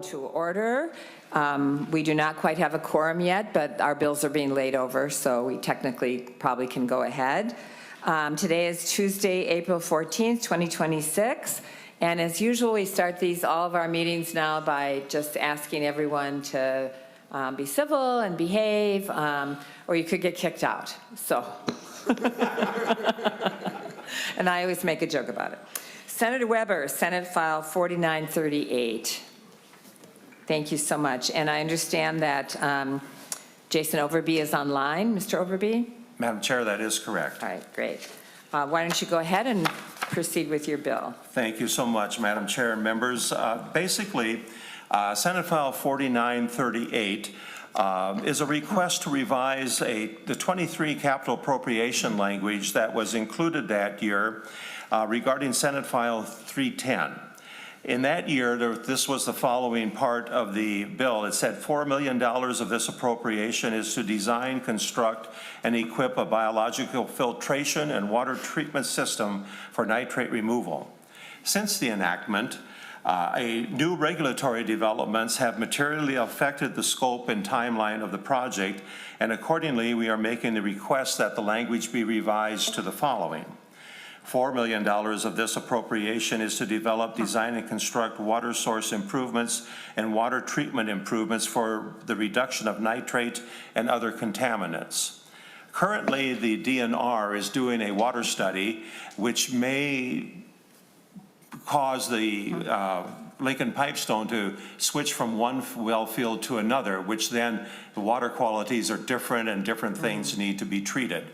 to order. We do not quite have a quorum yet, but our bills are being laid over, so we technically probably can go ahead. Today is Tuesday, April 14th, 2026. And as usual, we start all of our meetings now by just asking everyone to be civil and behave, or you could get kicked out. So, and I always make a joke about it. Senator Weber, Senate File 4938. Thank you so much. And I understand that Jason Overby is online. Mr. Overby? Madam Chair, that is correct. All right, great. Why don't you go ahead and proceed with your bill? Thank you so much, Madam Chair and members. Basically, Senate File 4938 is a request to revise the 23 capital appropriation language that was included that year regarding Senate File 310. In that year, this was the following part of the bill. It said $4 million of this appropriation is to design, construct, and equip a biological filtration and water treatment system for nitrate removal. Since the enactment, new regulatory developments have materially affected the scope and timeline of the project, and accordingly, we are making the request that the language be revised to the following. $4 million of this appropriation is to develop, design, and construct water source improvements and water treatment improvements for the reduction of nitrate and other contaminants. Currently, the DNR is doing a water study which may cause the Lincoln-Pipestone to switch from one well field to another, which then the water qualities are different and different things need to be treated.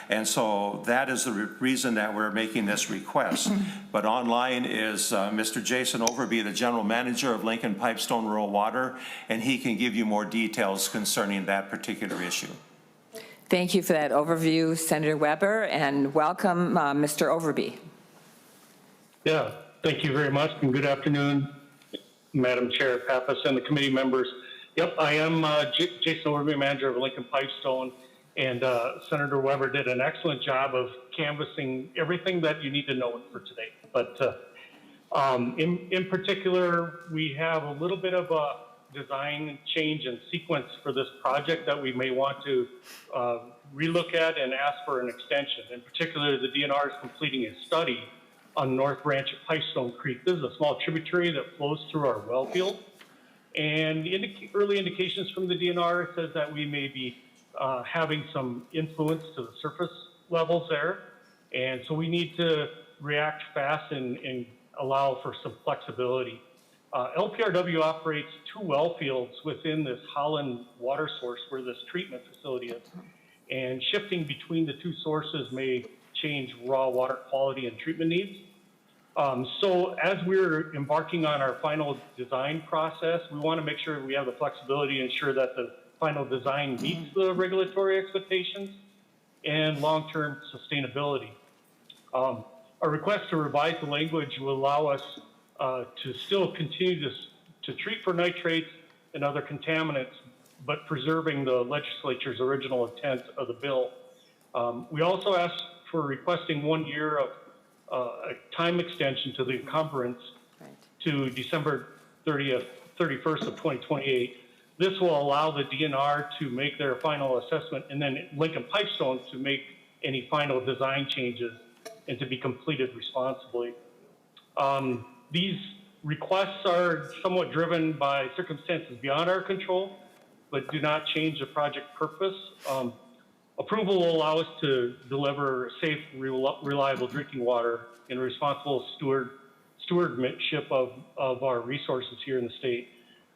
And so that is the reason that we're making this request. But online is Mr. Jason Overby, the General Manager of Lincoln-Pipestone Rural Water, and he can give you more details concerning that particular issue. Thank you for that overview, Senator Weber, and welcome, Mr. Overby. Yeah, thank you very much, and good afternoon, Madam Chair Pappas and the committee members. Yep, I am Jason Overby, manager of Lincoln-Pipestone, and Senator Weber did an excellent job of canvassing everything that you need to know for today. But in particular, we have a little bit of a design change and sequence for this project that we may want to relook at and ask for an extension. In particular, the DNR is completing a study on North Branch of Pipestone Creek. This is a small tributary that flows through our well field. And early indications from the DNR says that we may be having some influence to the surface levels there. And so we need to react fast and allow for some flexibility. LPRW operates 2 well fields within this Holland water source where this treatment facility is. And shifting between the 2 sources may change raw water quality and treatment needs. So as we're embarking on our final design process, we want to make sure we have the flexibility to ensure that the final design meets the regulatory expectations and long-term sustainability. Our request to revise the language will allow us to still continue to treat for nitrates and other contaminants, but preserving the legislature's original intent of the bill. We also asked for requesting 1 year of a time extension to the encumbrance to December 31st of 2028. This will allow the DNR to make their final assessment and then Lincoln-Pipestone to make any final design changes and to be completed responsibly. These requests are somewhat driven by circumstances beyond our control, but do not change the project purpose. Approval will allow us to deliver safe, reliable drinking water and responsible stewardship of our resources here in the state.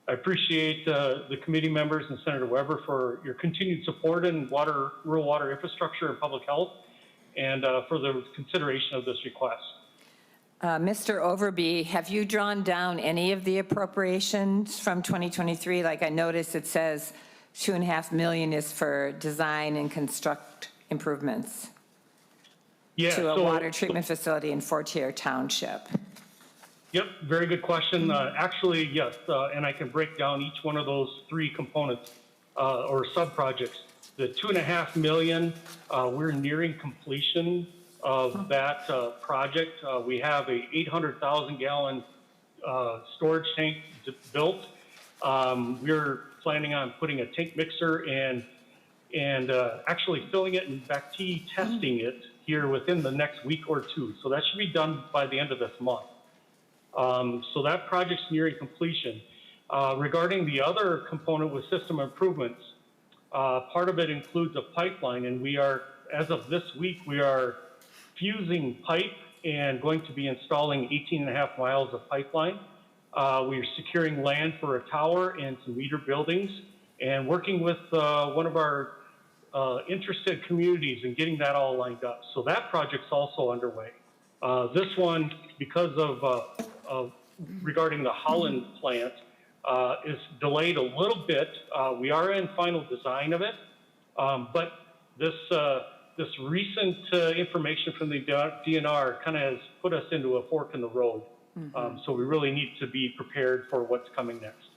I appreciate the committee members and Senator Weber for your continued support in rural water infrastructure and public health, and for the consideration of this request. Mr. Overby, have you drawn down any of the appropriations from 2023? Like I noticed it says $2.5 million is for design and construct improvements to a water treatment facility in Fortier Township. Yep, very good question. Actually, yes, and I can break down each one of those 3 components or sub-projects. The $2.5 million, we're nearing completion of that project. We have a 800,000 gallon storage tank built, We're planning on putting a tank mixer and actually filling it and Bacti testing it here within the next week or two. So that should be done by the end of this month. So that project's nearing completion. Regarding the other component with system improvements, part of it includes a pipeline, and we are, as of this week, we are fusing pipe and going to be installing 18.5 miles of pipeline. We are securing land for a tower and some meter buildings, and working with one of our interested communities and getting that all lined up. So that project's also underway. This one, because of regarding the Holland plant, is delayed a little bit. We are in final design of it, but this recent information from the DNR kind of has put us into a fork in the road. So we really need to be prepared for what's coming next.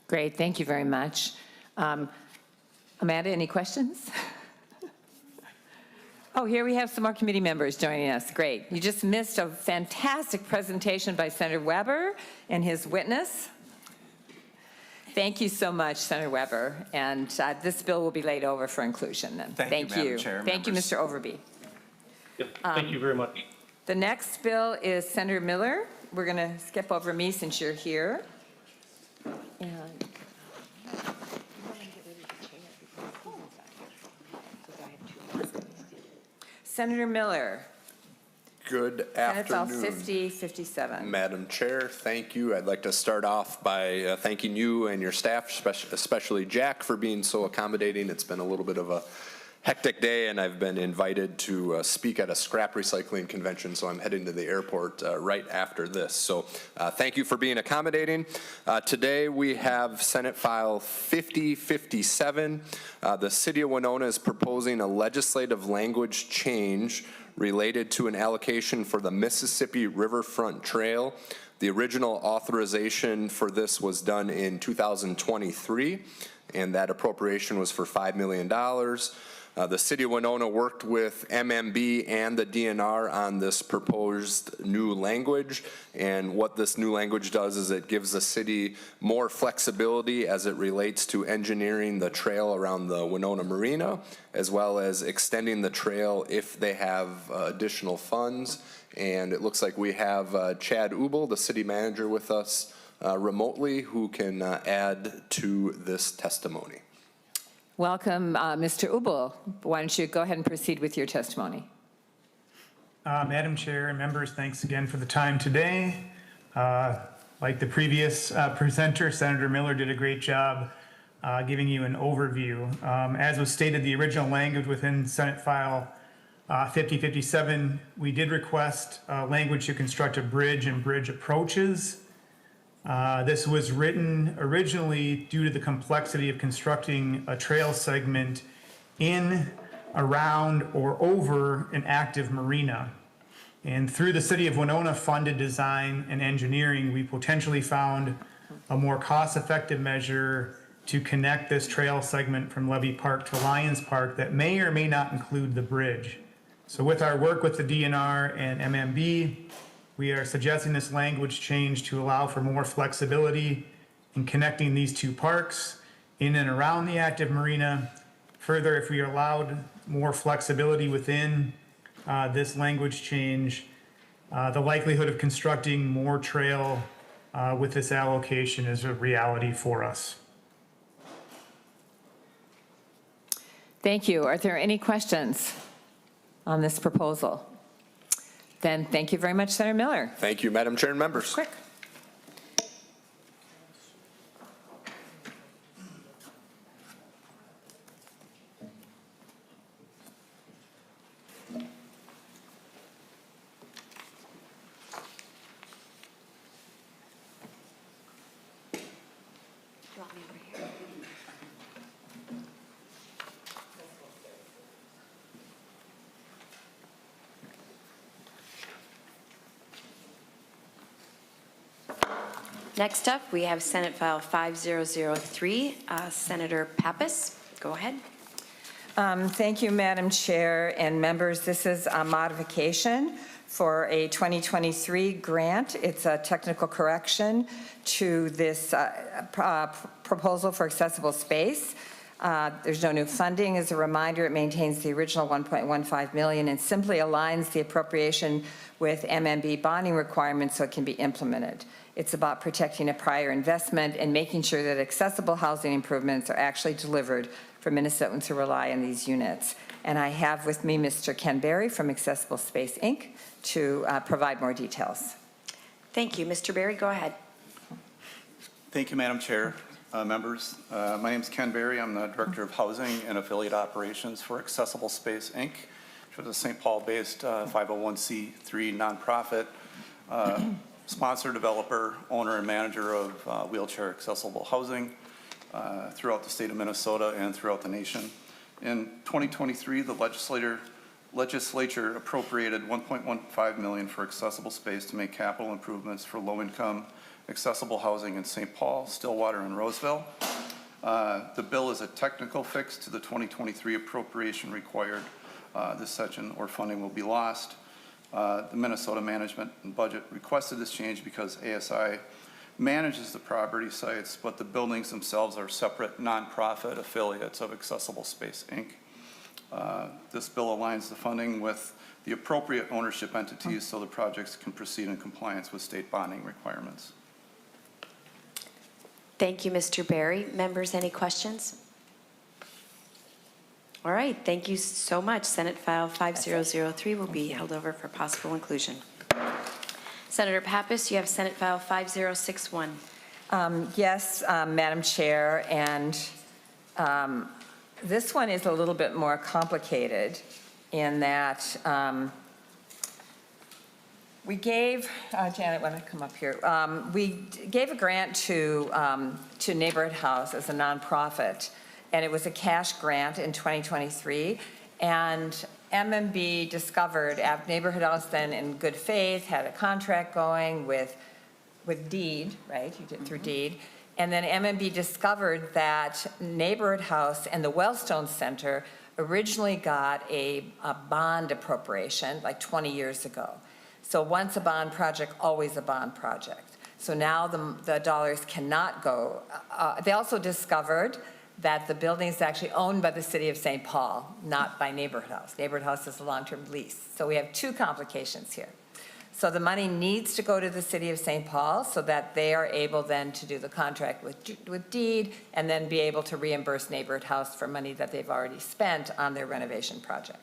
Great, thank you very much. Amanda, any questions? Oh, here we have some more committee members joining us. Great. You just missed a fantastic presentation by Senator Weber and his witness. Thank you so much, Senator Weber. And this bill will be laid over for inclusion then. Thank you, Madam Chair, Thank you, members. Mr. Overby. Yep, thank you very much. The next bill is Senator Miller. We're going to skip over me since you're here. And Senator Miller. Good Senate Bill afternoon, 5057. Madam Chair. Thank you. I'd like to start off by thanking you and your staff, especially Jack, for being so accommodating. It's been a little bit of a hectic day, and I've been invited to speak at a scrap recycling convention, so I'm heading to the airport right after this. So thank you for being accommodating. Today we have Senate File 5057. The City of Winona is proposing a legislative language change related to an allocation for the Mississippi Riverfront Trail. The original authorization for this was done in 2023, and that appropriation was for $5 million. The City of Winona worked with MMB and the DNR on this proposed new language, and what this new language does is it gives the city more flexibility as it relates to engineering the trail around the Winona Marina, as well as extending the trail if they have additional funds. And it looks like we have Chad Ubel, the city manager, with us remotely, who can add to this testimony. Welcome, Mr. Ubel. Why don't you go ahead and proceed with your testimony? Madam Chair and members, thanks again for the time today. Like the previous presenter, Senator Miller did a great job giving you an overview. As was stated, the original language within Senate File 5057, we did request language to construct a bridge and bridge approaches. This was written originally due to the complexity of constructing a trail segment in, around, or over an active marina. And through the City of Winona funded design and engineering, we potentially found a more cost-effective measure to connect this trail segment from Levy Park to Lions Park that may or may not include the bridge. So with our work with the DNR and MMB, we are suggesting this language change to allow for more flexibility in connecting these two parks in and around the active marina. Further, if we are allowed more flexibility within this language change, the likelihood of constructing more trail with this allocation is a reality for us. Thank you. Are there any questions on this proposal? Then thank you very much, Senator Miller. Thank you, Madam Chair and members. Quick. Next up, we have Senate File 5003, Senator Pappas. Go ahead. Thank you, Madam Chair and members. This is a modification for a 2023 grant. It's a technical correction to this proposal for accessible space. There's no new funding. As a reminder, it maintains the original $1.15 million and simply aligns the appropriation with MMB bonding requirements so it can be implemented. It's about protecting a prior investment and making sure that accessible housing improvements are actually delivered for Minnesotans who rely on these units. And I have with me Mr. Ken Berry from Accessible Space, Inc. to provide more details. Thank you. Mr. Berry, go ahead. Thank you, Madam Chair, members. My name is Ken Berry. I'm the Director of Housing and Affiliate Operations for Accessible Space, Inc., which is a St. Paul-based 501c3 nonprofit, sponsor, developer, owner, and manager of wheelchair accessible housing throughout the state of Minnesota and throughout the nation. In 2023, the legislature appropriated $1.15 million for accessible space to make capital improvements for low-income accessible housing in St. Paul, Stillwater, and Roseville. The bill is a technical fix to the 2023 appropriation required. This section or funding will be lost. The Minnesota Management and Budget requested this change because ASI manages the property sites, but the buildings themselves are separate nonprofit affiliates of Accessible Space, Inc. This bill aligns the funding with the appropriate ownership entities so the projects can proceed in compliance with state bonding requirements. Thank you, Mr. Berry. Members, any questions? All right, thank you so much. Senate File 5003 will be held over for possible inclusion. Senator Pappas, you have Senate File 5061. Yes, Madam Chair, and this one is a little bit more complicated in that we gave, Janet, want to come up here? We gave a grant to Neighborhood House as a nonprofit, and it was a cash grant in 2023. And MMB discovered, Neighborhood House then in good faith had a contract going with deed, right? You did through deed. And then MMB discovered that Neighborhood House and the Wellstone Center originally got a bond appropriation like 20 years ago. So once a bond project, always a bond project. So now the dollars cannot go. They also discovered that the building is actually owned by the city of St. Paul, not by Neighborhood House. Neighborhood House is a long-term lease. So we have two complications here. So the money needs to go to the city of St. Paul so that they are able then to do the contract with deed and then be able to reimburse Neighborhood House for money that they've already spent on their renovation project.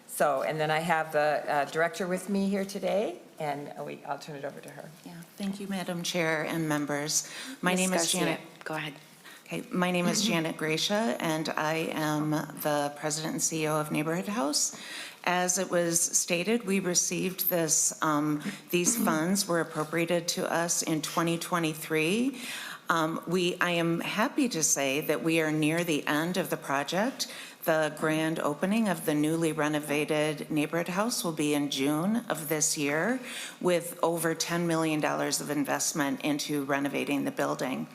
So, and then I have the director with me here today, and I'll turn it over to her. Yeah, thank you, Madam Chair and members. My name is Garcia, Janet. go ahead. Okay, my name is Janet Gracia, and I am the President and CEO of Neighborhood House. As it was stated, we received this, these funds were appropriated to us in 2023. I am happy to say that we are near the end of the project. The grand opening of the newly renovated Neighborhood House will be in June of this year, with over $10 million of investment into renovating the building.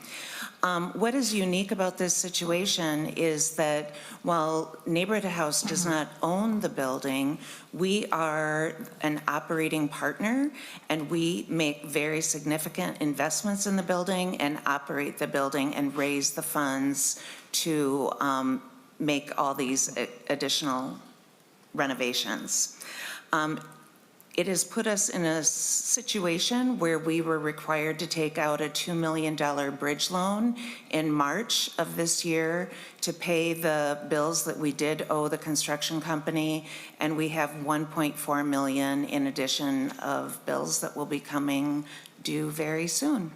What is unique about this situation is that while Neighborhood House does not own the building, we are an operating partner, and we make very significant investments in the building and operate the building and raise the funds to make all these additional renovations. It has put us in a situation where we were required to take out a $2 million bridge loan in March of this year to pay the bills that we did owe the construction company, and we have $1.4 million in addition of bills that will be coming due very soon.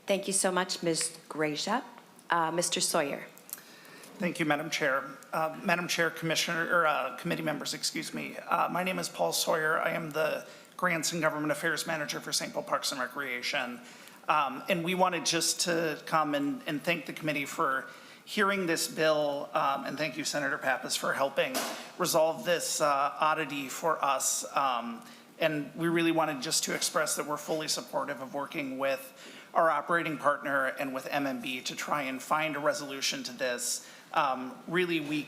Thank you so much, Ms. Gracia. Mr. Sawyer. Thank you, Madam Chair. Madam Chair, committee members, excuse me. My name is Paul Sawyer. I am the Grants and Government Affairs Manager for St. Paul Parks and Recreation. And we wanted just to come and thank the committee for hearing this bill, and thank you, Senator Pappas, for helping resolve this oddity for us. And we really wanted just to express that we're fully supportive of working with our operating partner and with MMB to try and find a resolution to this. Really, we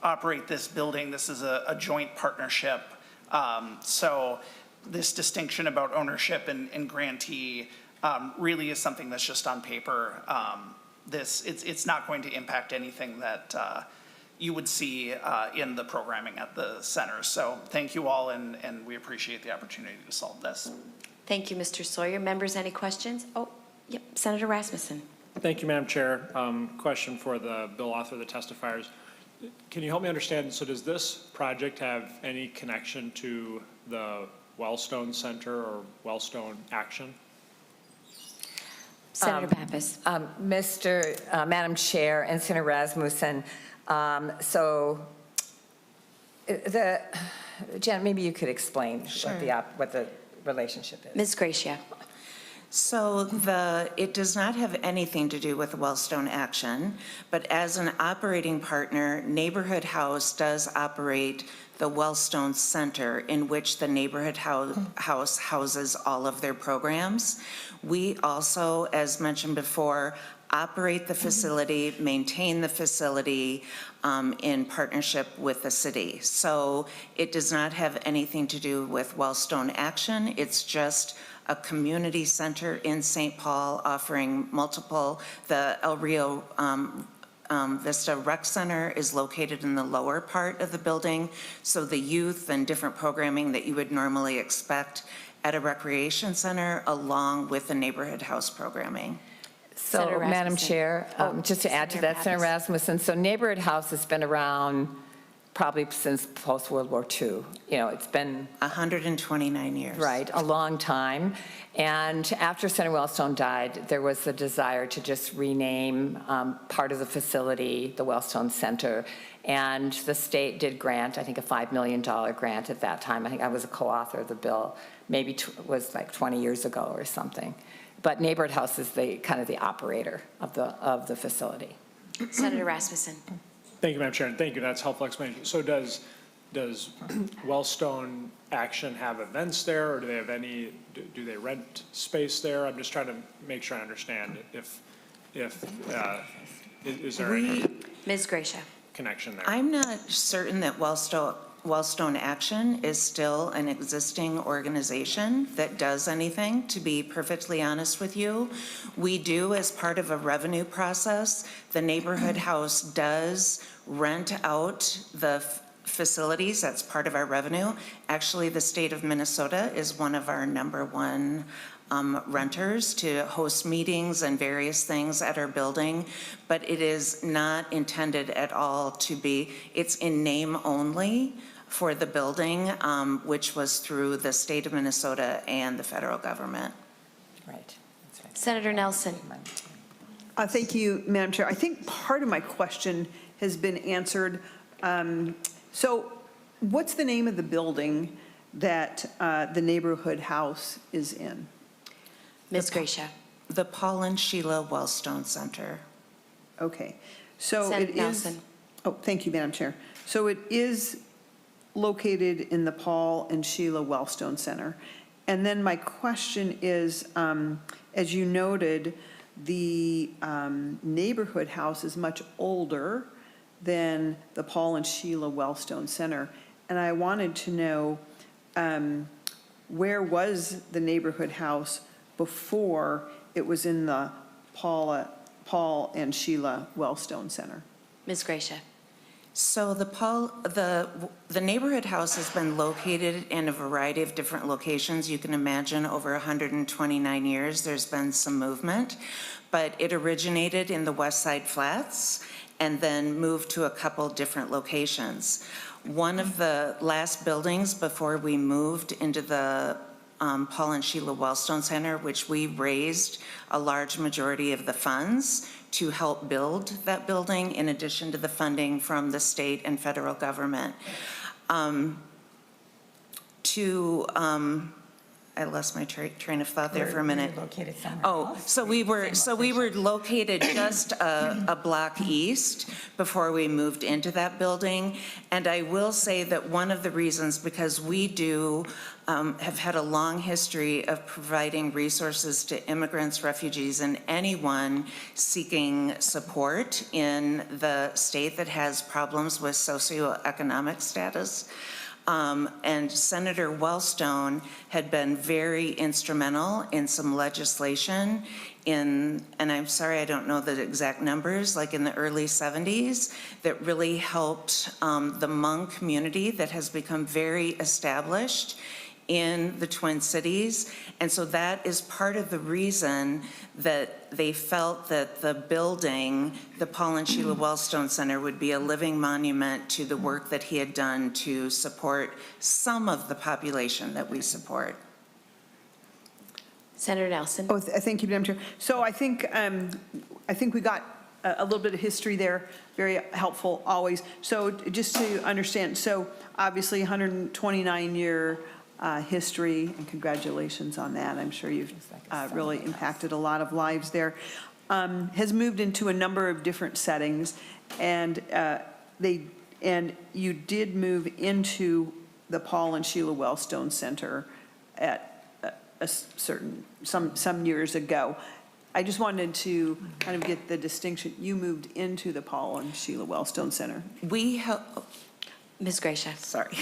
operate this building. This is a joint partnership. So this distinction about ownership and grantee really is something that's just on paper. It's not going to impact anything that you would see in the programming at the center. So thank you all, and we appreciate the opportunity to solve this. Thank you, Mr. Sawyer. Members, any questions? Oh, yep, Senator Rasmussen. Thank you, Madam Chair. Question for the bill author, the testifiers. Can you help me understand, so does this project have any connection to the Wellstone Center or Wellstone Action? Senator Pappas. Madam Chair and Senator Rasmussen, Jen, maybe you could explain what the relationship is. Ms. Gracia. So it does not have anything to do with Wellstone Action, but as an operating partner, Neighborhood House does operate the Wellstone Center, in which the Neighborhood House houses all of their programs. We also, as mentioned before, operate the facility, maintain the facility in partnership with the city. So it does not have anything to do with Wellstone Action. It's just a community center in St. Paul offering the El Rio Vista Rec Center is located in the lower part of the building. So the youth and different programming that you would normally expect at a recreation center, along with the neighborhood house programming. So, Senator Madam Rasmussen. Chair, just to add to Senator that, Senator Pappas. Rasmussen, so Neighborhood House has been around probably since post-World War II. You know, it's been 129 years. right, a long time. And after Senator Wellstone died, there was the desire to just rename part of the facility, the Wellstone Center. And the state did grant, I think, a $5 million grant at that time. I think I was a co-author of the bill, maybe was like 20 years ago or something. But Neighborhood House is kind of the operator of the facility. Senator Rasmussen. Thank you, Madam Chair, and thank you. That's helpful explanation. So does Wellstone Action have events there, or do they have do they rent space there? I'm just trying to make sure I understand is there any Ms. Gracia. connection there? I'm not certain that Wellstone Action is still an existing organization that does anything, to be perfectly honest with you. We do, as part of a revenue process, the Neighborhood House does rent out the facilities. That's part of our revenue. Actually, the state of Minnesota is one of our #1 renters to host meetings and various things at our building, but it is not intended at all to be, it's in name only for the building, which was through the state of Minnesota and the federal government. Right. That's right. Senator Nelson. Thank you, Madam Chair. I think part of my question has been answered. So what's the name of the building that the Neighborhood House is in? Ms. Gracia. The Paul and Sheila Wellstone Center. Okay. So Senator it is. Nelson. Oh, thank you, Madam Chair. So it is located in the Paul and Sheila Wellstone Center. And then my question is, as you noted, the Neighborhood House is much older than the Paul and Sheila Wellstone Center. And I wanted to know, where was the Neighborhood House before it was in the Paul and Sheila Wellstone Center? Ms. Gracia. So the Neighborhood House has been located in a variety of different locations. You can imagine over 129 years, there's been some movement, but it originated in the West Side Flats and then moved to a couple different locations. One of the last buildings before we moved into the Paul and Sheila Wellstone Center, which we raised a large majority of the funds to help build that building, in addition to the funding from the state and federal government. I lost my train of thought there for a minute. Located somewhere Oh, else. so we were located just a block east before we moved into that building. And I will say that one of the reasons, because we do have had a long history of providing resources to immigrants, refugees, and anyone seeking support in the state that has problems with socioeconomic status. And Senator Wellstone had been very instrumental in some legislation and I'm sorry, I don't know the exact numbers, like in the early 70s, that really helped the Hmong community that has become very established in the Twin Cities. And so that is part of the reason that they felt that the building, the Paul and Sheila Wellstone Center, would be a living monument to the work that he had done to support some of the population that we support. Senator Nelson. Oh, thank you, Madam Chair. So I think we got a little bit of history there, very helpful always. So just to understand, so obviously 129-year history, and congratulations on that. I'm sure you've really impacted a lot of lives there. Has moved into a number of different settings, and you did move into the Paul and Sheila Wellstone Center at a certain, some years ago. I just wanted to kind of get the distinction. You moved into the Paul and Sheila Wellstone Center. Ms. Gracia. Sorry.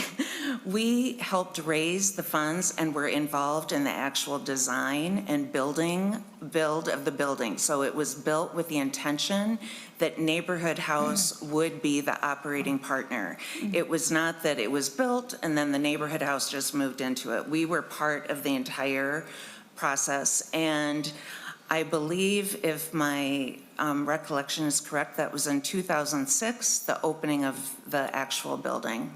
We helped raise the funds and were involved in the actual design and build of the building. So it was built with the intention that Neighborhood House would be the operating partner. It was not that it was built and then the Neighborhood House just moved into it. We were part of the entire process. And I believe, if my recollection is correct, that was in 2006, the opening of the actual building.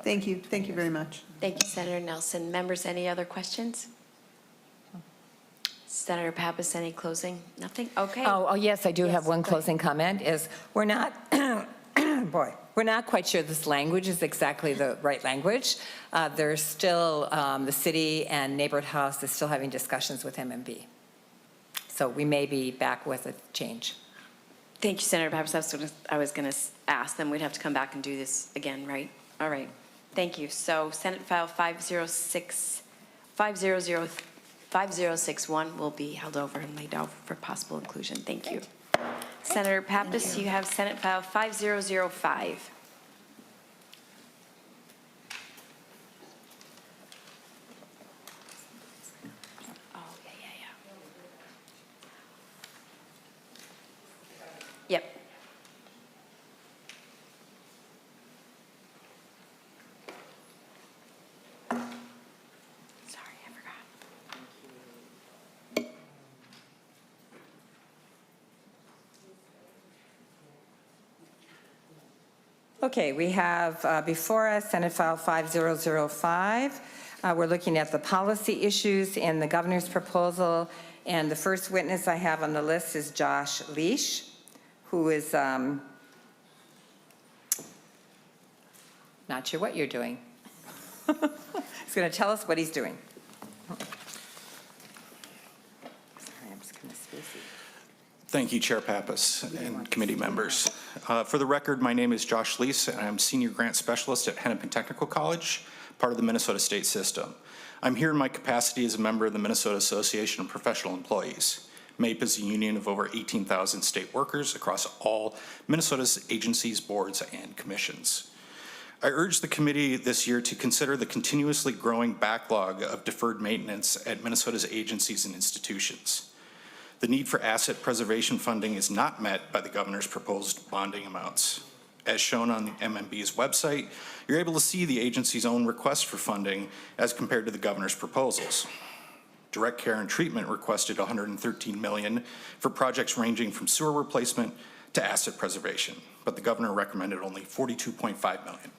Thank you. Thank you very much. Thank you, Senator Nelson. Members, any other questions? Senator Pappas, any closing? Nothing? Okay. Oh, yes, I do Yes, have one go ahead. closing comment, is we're not, we're not quite sure this language is exactly the right language. There's still, the city and Neighborhood House is still having discussions with MMB. So we may be back with a change. Thank you, Senator Pappas. I was going to ask them. We'd have to come back and do this again, right? All right. Thank you. So Senate File 50061 will be held over and laid out for possible inclusion. Thank you. Senator Pappas, you have Senate File 5005. Yep. Sorry, I forgot. Okay, we have before us Senate File 5005. We're looking at the policy issues in the governor's proposal, and the first witness I have on the list is Josh Leash, who is not sure what you're doing. He's going to tell us what he's doing. Sorry, I'm just going to space it. Thank you, Chair Pappas and committee members. For the record, my name is Josh Lease, and I'm Senior Grant Specialist at Hennepin Technical College, part of the Minnesota State System. I'm here in my capacity as a member of the Minnesota Association of Professional Employees. MAPE is a union of over 18,000 state workers across all Minnesota's agencies, boards, and commissions. I urge the committee this year to consider the continuously growing backlog of deferred maintenance at Minnesota's agencies and institutions. The need for asset preservation funding is not met by the governor's proposed bonding amounts. As shown on the MMB's website, you're able to see the agency's own request for funding as compared to the governor's proposals. Direct Care and Treatment requested $113 million for projects ranging from sewer replacement to asset preservation, but the governor recommended only $42.5 million.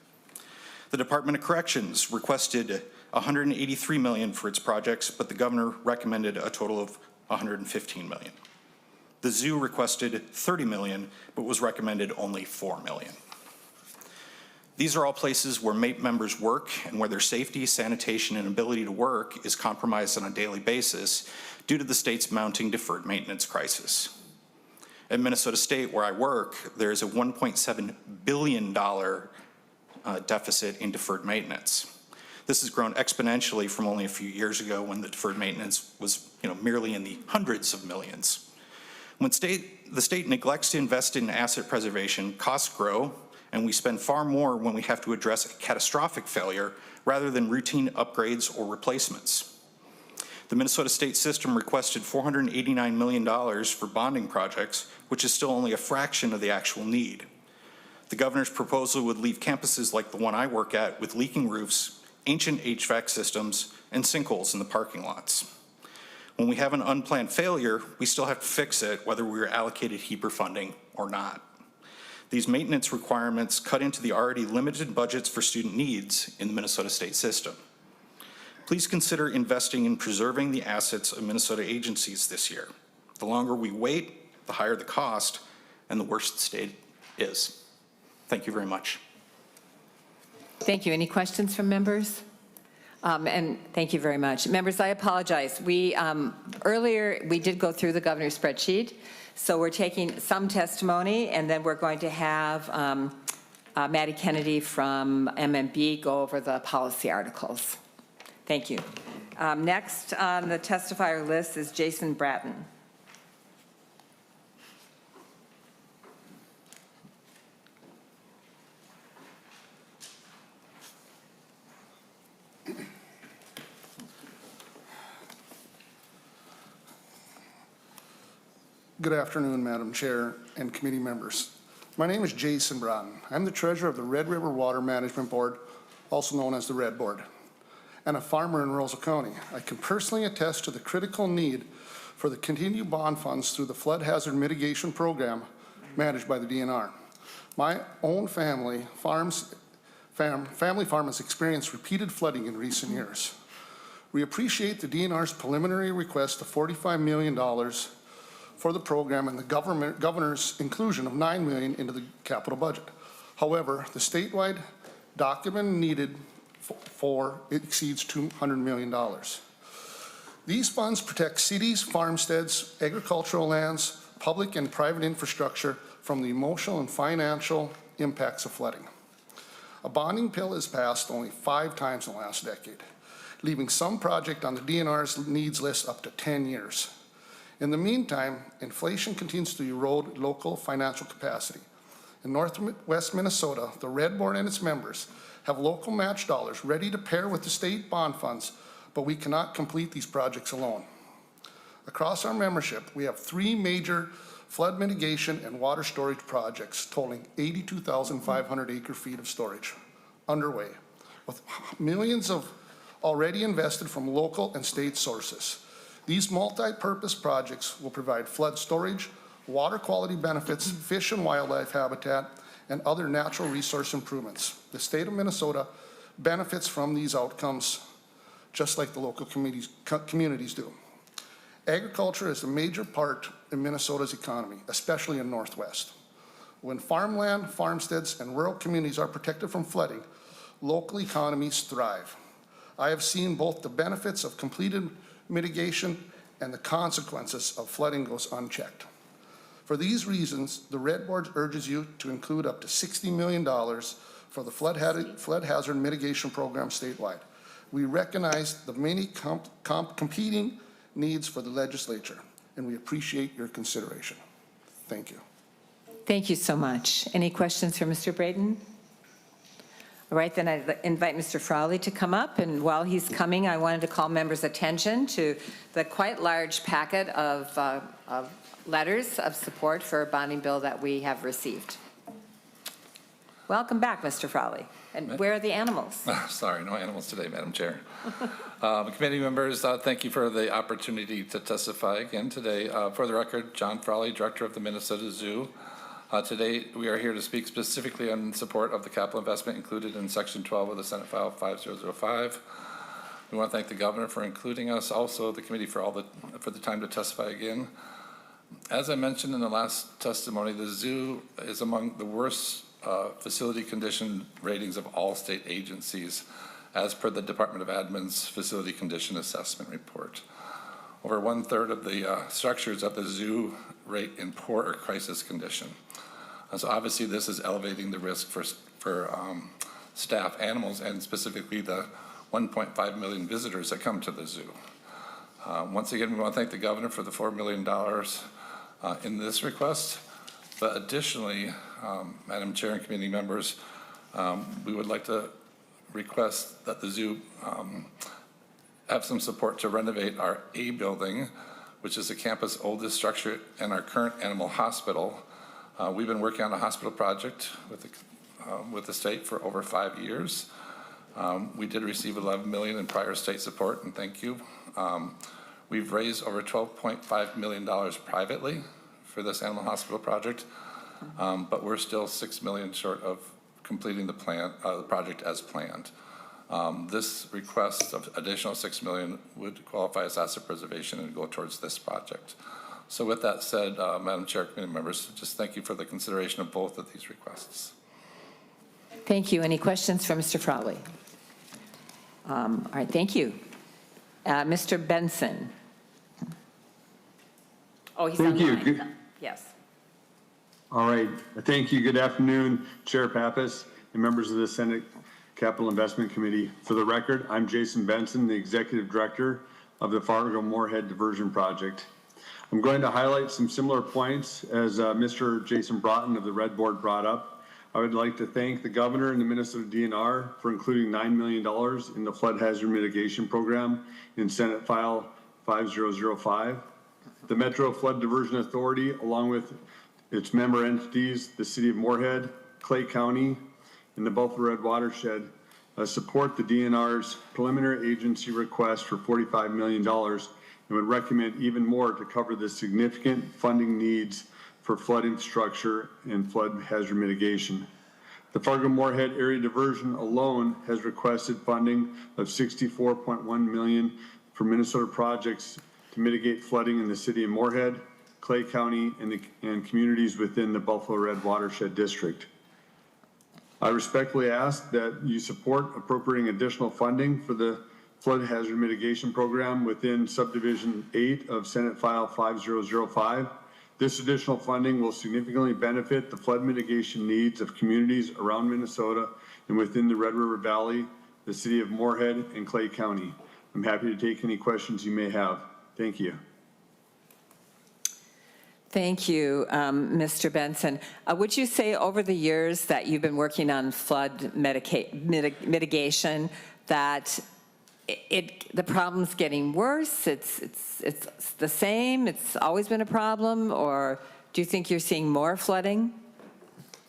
The Department of Corrections requested $183 million for its projects, but the governor recommended a total of $115 million. The zoo requested $30 million, but was recommended only $4 million. These are all places where MAPE members work and where their safety, sanitation, and ability to work is compromised on a daily basis due to the state's mounting deferred maintenance crisis. At Minnesota State, where I work, there is a $1.7 billion deficit in deferred maintenance. This has grown exponentially from only a few years ago when the deferred maintenance was merely in the hundreds of millions. When the state neglects to invest in asset preservation, costs grow, and we spend far more when we have to address a catastrophic failure rather than routine upgrades or replacements. The Minnesota State System requested $489 million for bonding projects, which is still only a fraction of the actual need. The governor's proposal would leave campuses like the one I work at with leaking roofs, ancient HVAC systems, and sinkholes in the parking lots. When we have an unplanned failure, we still have to fix it whether we are allocated HEAPR funding or not. These maintenance requirements cut into the already limited budgets for student needs in the Minnesota State System. Please consider investing in preserving the assets of Minnesota agencies this year. The longer we wait, the higher the cost, and the worse the state is. Thank you very much. Thank you. Any questions from members? And thank you very much. Members, I apologize. Earlier, we did go through the governor's spreadsheet, so we're taking some testimony, and then we're going to have Maddie Kennedy from MMB go over the policy articles. Thank you. Next on the testifier list is Jason Bratton. Good afternoon, Madam Chair and committee members. My name is Jason Bratton. I'm the treasurer of the Red River Water Management Board, also known as the Red Board, and a farmer in Rosal County. I can personally attest to the critical need for the continued bond funds through the flood hazard mitigation program managed by the DNR. My own family farm has experienced repeated flooding in recent years. We appreciate the DNR's preliminary request of $45 million for the program and the governor's inclusion of $9 million into the capital budget. However, the statewide document needed for exceeds $200 million. These funds protect cities, farmsteads, agricultural lands, public and private infrastructure from the emotional and financial impacts of flooding. A bonding bill has passed only 5 times in the last decade, leaving some project on the DNR's needs list up to 10 years. In the meantime, inflation continues to erode local financial capacity. In Northwest Minnesota, the Red Board and its members have local match dollars ready to pair with the state bond funds, but we cannot complete these projects alone. Across our membership, we have 3 major flood mitigation and water storage projects totaling 82,500 acre-feet of storage underway, with millions of already invested from local and state sources. These multi-purpose projects will provide flood storage, water quality benefits, fish and wildlife habitat, and other natural resource improvements. The state of Minnesota benefits from these outcomes just like the local communities do. Agriculture is a major part in Minnesota's economy, especially in Northwest. When farmland, farmsteads, and rural communities are protected from flooding, local economies thrive. I have seen both the benefits of completed mitigation and the consequences of flooding goes unchecked. For these reasons, the Red Board urges you to include up to $60 million for the flood hazard mitigation program statewide. We recognize the many competing needs for the legislature, and we appreciate your consideration. Thank you. Thank you so much. Any questions for Mr. Braden? All right, then I invite Mr. Frawley to come up, and while he's coming, I wanted to call members' attention to the quite large packet of letters of support for a bonding bill that we have received. Welcome back, Mr. Frawley. And where are the animals? Sorry, no animals today, Madam Chair. Committee members, thank you for the opportunity to testify again today. For the record, John Frawley, Director of the Minnesota Zoo. Today, we are here to speak specifically in support of the capital investment included in Section 12 of the Senate File 5005. We want to thank the Governor for including us, also the committee for the time to testify again. As I mentioned in the last testimony, the zoo is among the worst facility condition ratings of all state agencies as per the Department of Admin's Facility Condition Assessment Report. Over 1/3 of the structures at the zoo rate in poor or crisis condition. So obviously this is elevating the risk for staff, animals, and specifically the 1.5 million visitors that come to the zoo. Once again, we want to thank the governor for the $4 million in this request. But additionally, Madam Chair and committee members, we would like to request that the zoo have some support to renovate our A building, which is the campus' oldest structure and our current animal hospital. We've been working on a hospital project with the state for over 5 years. We did receive $11 million in prior state support, and thank you. We've raised over $12.5 million privately for this animal hospital project, but we're still $6 million short of completing the project as planned. This request of additional $6 million would qualify as asset preservation and go towards this project. So with that said, Madam Chair, committee members, just thank you for the consideration of both of these requests. Thank you. Any questions for Mr. Frawley? All right, thank you. Mr. Benson. Oh, he's Thank you. online. Yes. All right. Thank you. Good afternoon, Chair Pappas and members of the Senate Capital Investment Committee. For the record, I'm Jason Benson, the Executive Director of the Fargo-Moorhead Diversion Project. I'm going to highlight some similar points as Mr. Jason Broughton of the Red Board brought up. I would like to thank the Governor and the Minnesota DNR for including $9 million in the Flood Hazard Mitigation Program in Senate File 5005. The Metro Flood Diversion Authority, along with its member entities, the City of Moorhead, Clay County, and the Buffalo Red Watershed, support the DNR's preliminary agency request for $45 million and would recommend even more to cover the significant funding needs for flood infrastructure and flood hazard mitigation. The Fargo-Moorhead Area Diversion alone has requested funding of $64.1 million for Minnesota projects to mitigate flooding in the City of Moorhead, Clay County, and communities within the Buffalo Red Watershed District. I respectfully ask that you support appropriating additional funding for the Flood Hazard Mitigation Program within Subdivision 8 of Senate File 5005. This additional funding will significantly benefit the flood mitigation needs of communities around Minnesota and within the Red River Valley, the City of Moorhead, and Clay County. I'm happy to take any questions you may have. Thank you. Thank you, Mr. Benson. Would you say over the years that you've been working on flood mitigation that the problem's getting worse? It's the same? It's always been a problem? Or do you think you're seeing more flooding?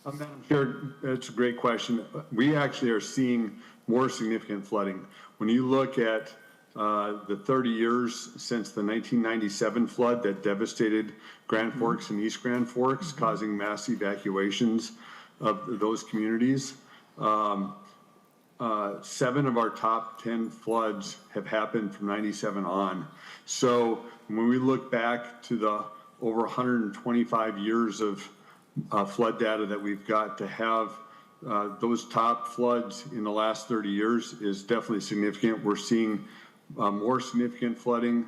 Madam Chair, that's a great question. We actually are seeing more significant flooding. When you look at the 30 years since the 1997 flood that devastated Grand Forks and East Grand Forks, causing mass evacuations of those communities, 7 of our top 10 floods have happened from 97 on. So when we look back to the over 125 years of flood data that we've got, to have those top floods in the last 30 years is definitely significant. We're seeing more significant flooding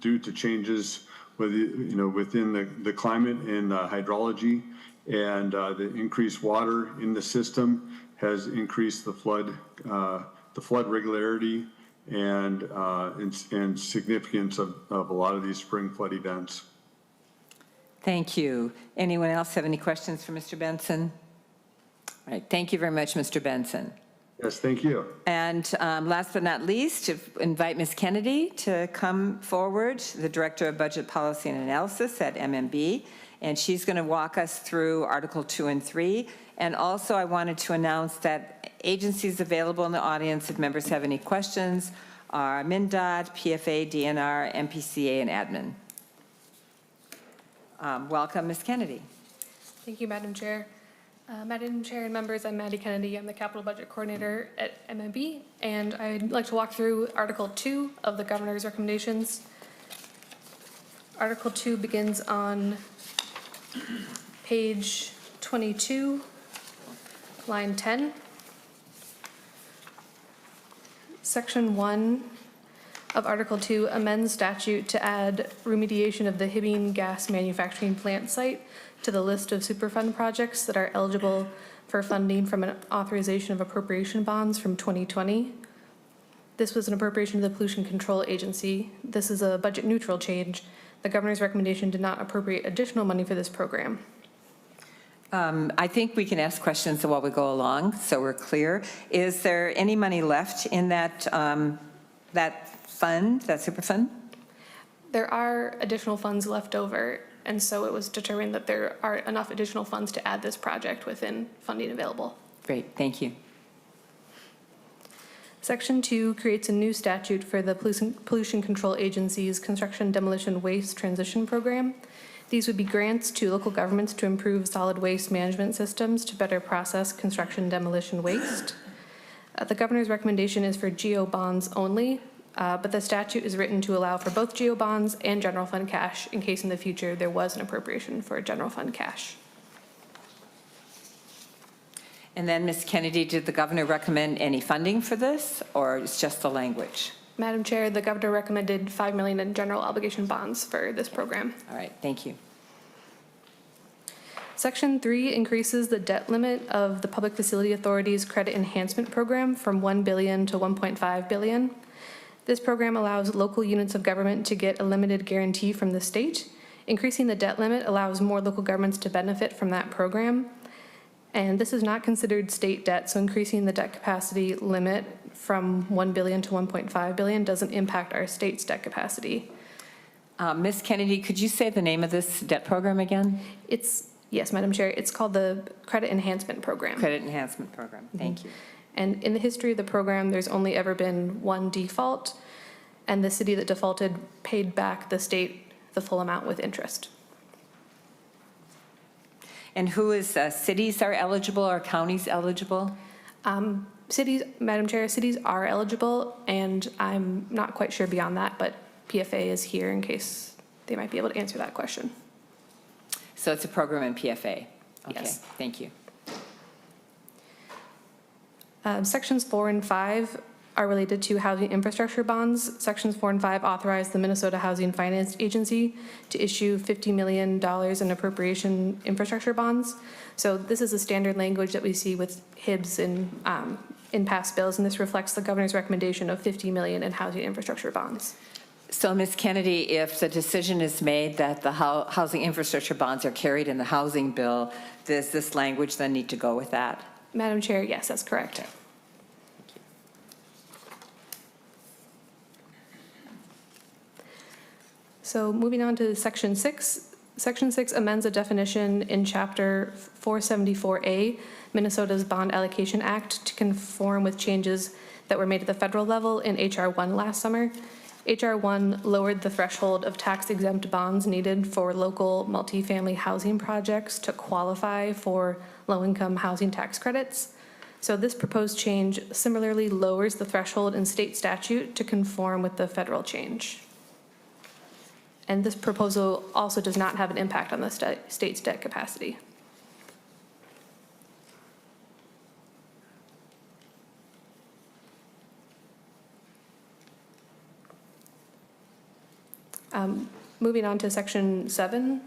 due to changes within the climate and the hydrology, and the increased water in the system has increased the flood regularity and significance of a lot of these spring flood events. Thank you. Anyone else have any questions for Mr. Benson? All right, thank you very much, Mr. Benson. Yes, thank you. And last but not least, to invite Ms. Kennedy to come forward, the Director of Budget Policy and Analysis at MMB, and she's going to walk us through Article 2 and 3. And also, I wanted to announce that agencies available in the audience, if members have any questions, are MnDOT, PFA, DNR, MPCA, and Admin. Welcome, Ms. Kennedy. Thank you, Madam Chair. Madam Chair and members, I'm Maddie Kennedy. I'm the Capital Budget Coordinator at MMB, and I'd like to walk through Article 2 of the Governor's recommendations. Article 2 begins on page 22 line 10. Section 1 of Article 2 amends statute to add remediation of the Hibbing gas manufacturing plant site to the list of Superfund projects that are eligible for funding from an authorization of appropriation bonds from 2020. This was an appropriation to the Pollution Control Agency. This is a budget neutral change. The governor's recommendation did not appropriate additional money for this program. I think we can ask questions while we go along, so we're clear. Is there any money left in that, that fund, that Superfund? There are additional funds left over, and so it was determined that there are enough additional funds to add this project within funding available. Great, thank you. Section 2 creates a new statute for the Pollution Control Agency's Construction Demolition Waste Transition Program. These would be grants to local governments to improve solid waste management systems to better process construction demolition waste. The governor's recommendation is for GO bonds only, but the statute is written to allow for both GO bonds and general fund cash in case in the future there was an appropriation for general fund cash. And then, Ms. Kennedy, did the governor recommend any funding for this, or it's just the language? Madam Chair, the governor recommended $5 million in general obligation bonds for this program. All right, thank you. Section 3 increases the debt limit of the Public Facility Authority's Credit Enhancement Program from $1 billion to $1.5 billion. This program allows local units of government to get a limited guarantee from the state. Increasing the debt limit allows more local governments to benefit from that program. And this is not considered state debt, so increasing the debt capacity limit from $1 billion to $1.5 billion doesn't impact our state's debt capacity. Ms. Kennedy, could you say the name of this debt program again? Yes, Madam Chair, it's called the Credit Enhancement Program. Credit Enhancement Program, thank you. And in the history of the program, there's only ever been one default, and the city that defaulted paid back the state the full amount with interest. And who is, cities are eligible or counties eligible? Cities, Madam Chair, cities are eligible, and I'm not quite sure beyond that, but PFA is here in case they might be able to answer that question. So it's a program in PFA? Okay, Yes. thank you. Sections 4 and 5 are related to housing infrastructure bonds. Sections 4 and 5 authorize the Minnesota Housing Finance Agency to issue $50 million in appropriation infrastructure bonds. So this is a standard language that we see with HIBs in past bills, and this reflects the governor's recommendation of $50 million in housing infrastructure bonds. So, Ms. Kennedy, if the decision is made that the housing infrastructure bonds are carried in the housing bill, does this language then need to go with that? Madam Chair, yes, that's correct. Okay. So moving on to Section 6. Section 6 amends a definition in Chapter 474A, Minnesota's Bond Allocation Act, to conform with changes that were made at the federal level in H.R. 1 last summer. H.R. 1 lowered the threshold of tax-exempt bonds needed for local multifamily housing projects to qualify for low-income housing tax credits. So this proposed change similarly lowers the threshold in state statute to conform with the federal change. And this proposal also does not have an impact on the state's debt capacity. Moving on to Section 7.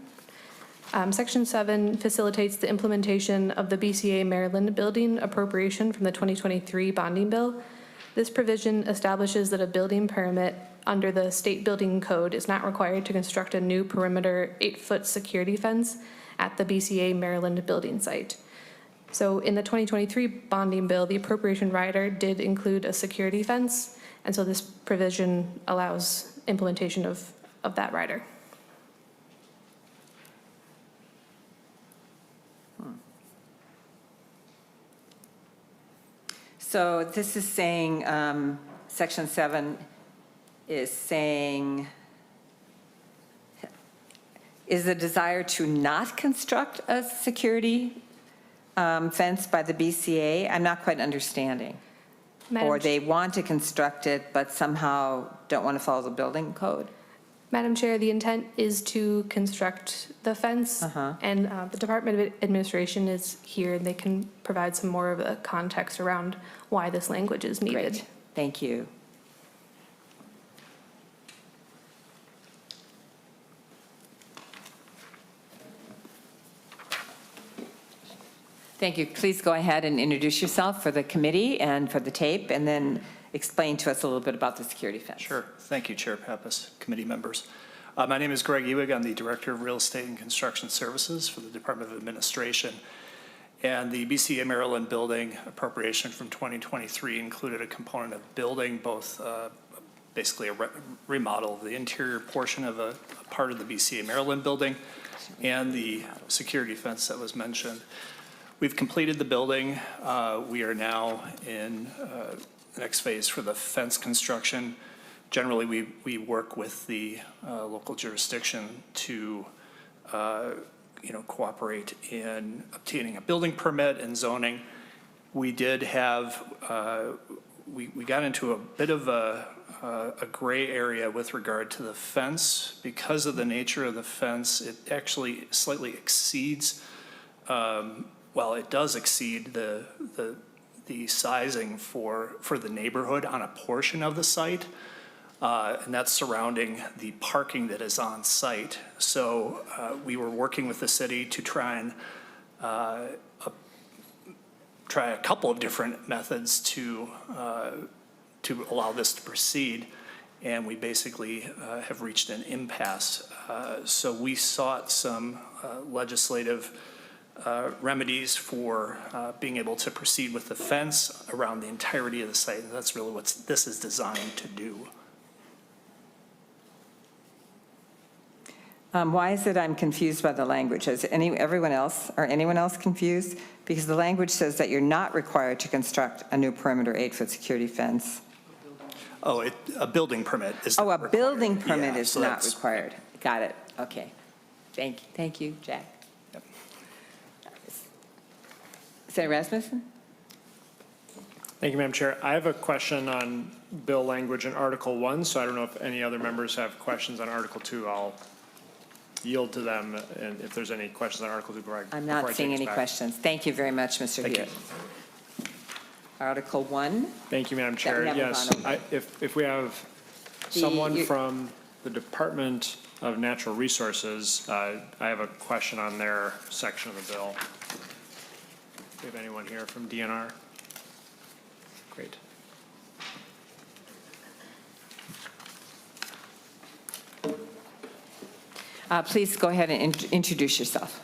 Section 7 facilitates the implementation of the BCA Maryland building appropriation from the 2023 bonding bill. This provision establishes that a building permit under the state building code is not required to construct a new perimeter 8-foot security fence at the BCA Maryland building site. So in the 2023 bonding bill, the appropriation rider did include a security fence, and so this provision allows implementation of that rider. So this is saying, Section 7 is saying, is the desire to not construct a security fence by the BCA? I'm not quite understanding. Or they want to construct it, but somehow don't want to follow the building code? Madam Chair, the intent is to construct the fence, and the Department of Administration is here, and they can provide some more of a context around why this language is needed. Great, thank you. Thank you. Please go ahead and introduce yourself for the committee and for the tape, and then explain to us a little bit about the security fence. Sure. Thank you, Chair Pappas, committee members. My name is Greg Ewig. I'm the Director of Real Estate and Construction Services for the Department of Administration. And the BCA Maryland building appropriation from 2023 included a component of building both basically a remodel of the interior portion of a part of the BCA Maryland building and the security fence that was mentioned. We've completed the building. We are now in the next phase for the fence construction. Generally, we work with the local jurisdiction to cooperate in obtaining a building permit and zoning. We did have, we got into a bit of a gray area with regard to the fence. Because of the nature of the fence, it actually slightly exceeds, well, it does exceed the sizing for the neighborhood on a portion of the site. And that's surrounding the parking that is on site. So we were working with the city to try and try a couple of different methods to allow this to proceed. And we basically have reached an impasse. So we sought some legislative remedies for being able to proceed with the fence around the entirety of the site. And that's really what this is designed to do. Why is it I'm confused by the language? Is anyone else confused? Because the language says that you're not required to construct a new perimeter 8-foot security fence. Oh, a building permit is Oh, a required. building permit Yeah, is so not that's- required. Got it, okay. Thank you, Jack. Yep. Senator Rasmussen? Thank you, Madam Chair. I have a question on bill language in Article 1, so I don't know if any other members have questions on Article 2. I'll yield to them, and if there's any questions on Article 2 before I I'm take not us seeing any back. questions. Thank you very much, Mr. Thank you. Hewitt. Article 1, Thank you, Madam Chair. haven't Yes, gone over. if we have someone from the Department of Natural Resources, I have a question on their section of the bill. Do we have anyone here from DNR? Great. please go ahead and introduce yourself.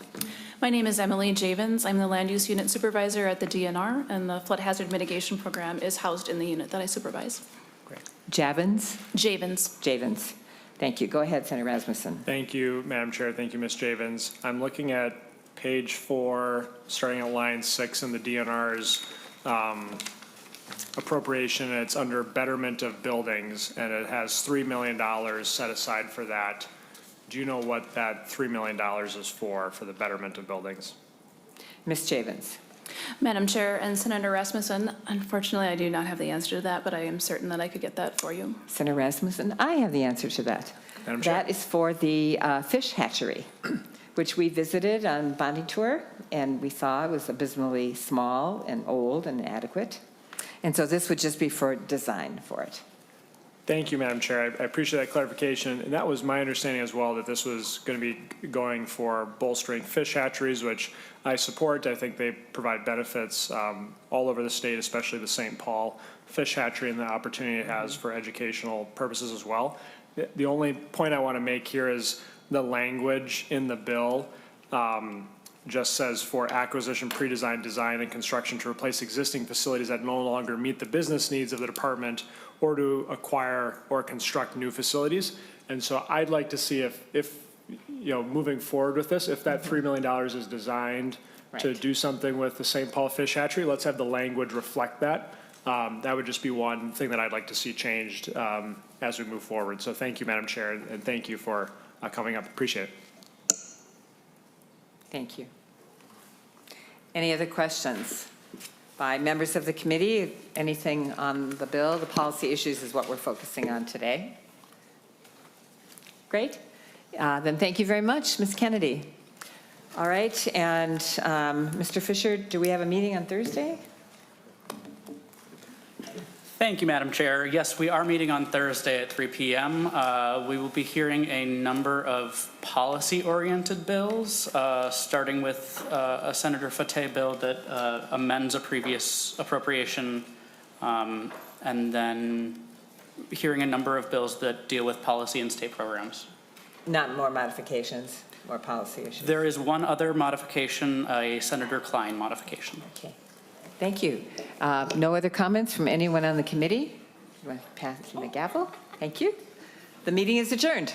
My name is Emily Javens. I'm the Land Use Unit Supervisor at the DNR, and the Flood Hazard Mitigation Program is housed in the unit that I supervise. Great. Javins? Javens. Javins. Thank you. Go ahead, Senator Rasmussen. Thank you, Madam Chair. Thank you, Ms. Javins. I'm looking at page 4, starting at line 6 in the DNR's appropriation. It's under betterment of buildings, and it has $3 million set aside for that. Do you know what that $3 million is for the betterment of buildings? Ms. Javins. Madam Chair and Senator Rasmussen, unfortunately, I do not have the answer to that, but I am certain that I could get that for you. Senator Rasmussen, I have the answer to that. Madam Chair. That is for the fish hatchery, which we visited on bonding tour, and we saw it was abysmally small and old and inadequate. And so this would just be for design for it. Thank you, Madam Chair. I appreciate that clarification. And that was my understanding as well, that this was going to be going for bolstering fish hatcheries, which I support. I think they provide benefits all over the state, especially the St. Paul fish hatchery and the opportunity it has for educational purposes as well. The only point I want to make here is the language in the bill just says for acquisition, pre-design, design, and construction to replace existing facilities that no longer meet the business needs of the department, or to acquire or construct new facilities. And so I'd like to see if moving forward with this, if that $3 million is designed to Right. do something with the St. Paul Fish Hatchery, let's have the language reflect that. That would just be one thing that I'd like to see changed as we move forward. So thank you, Madam Chair, and thank you for coming up. Appreciate it. Thank you. Any other questions by members of the committee? Anything on the bill? The policy issues is what we're focusing on today. Great. Then thank you very much, Ms. Kennedy. All right, and Mr. Fisher, do we have a meeting on Thursday? Thank you, Madam Chair. Yes, we are meeting on Thursday at 3 p.m. We will be hearing a number of policy-oriented bills, starting with a Senator Fateh bill that amends a previous appropriation, and then hearing a number of bills that deal with policy and state programs. Not more modifications, more policy issues. There is one other modification, a Senator Klein modification. Okay. Thank you. No other comments from anyone on the committee? You want to pass the gavel? Thank you. The meeting is adjourned.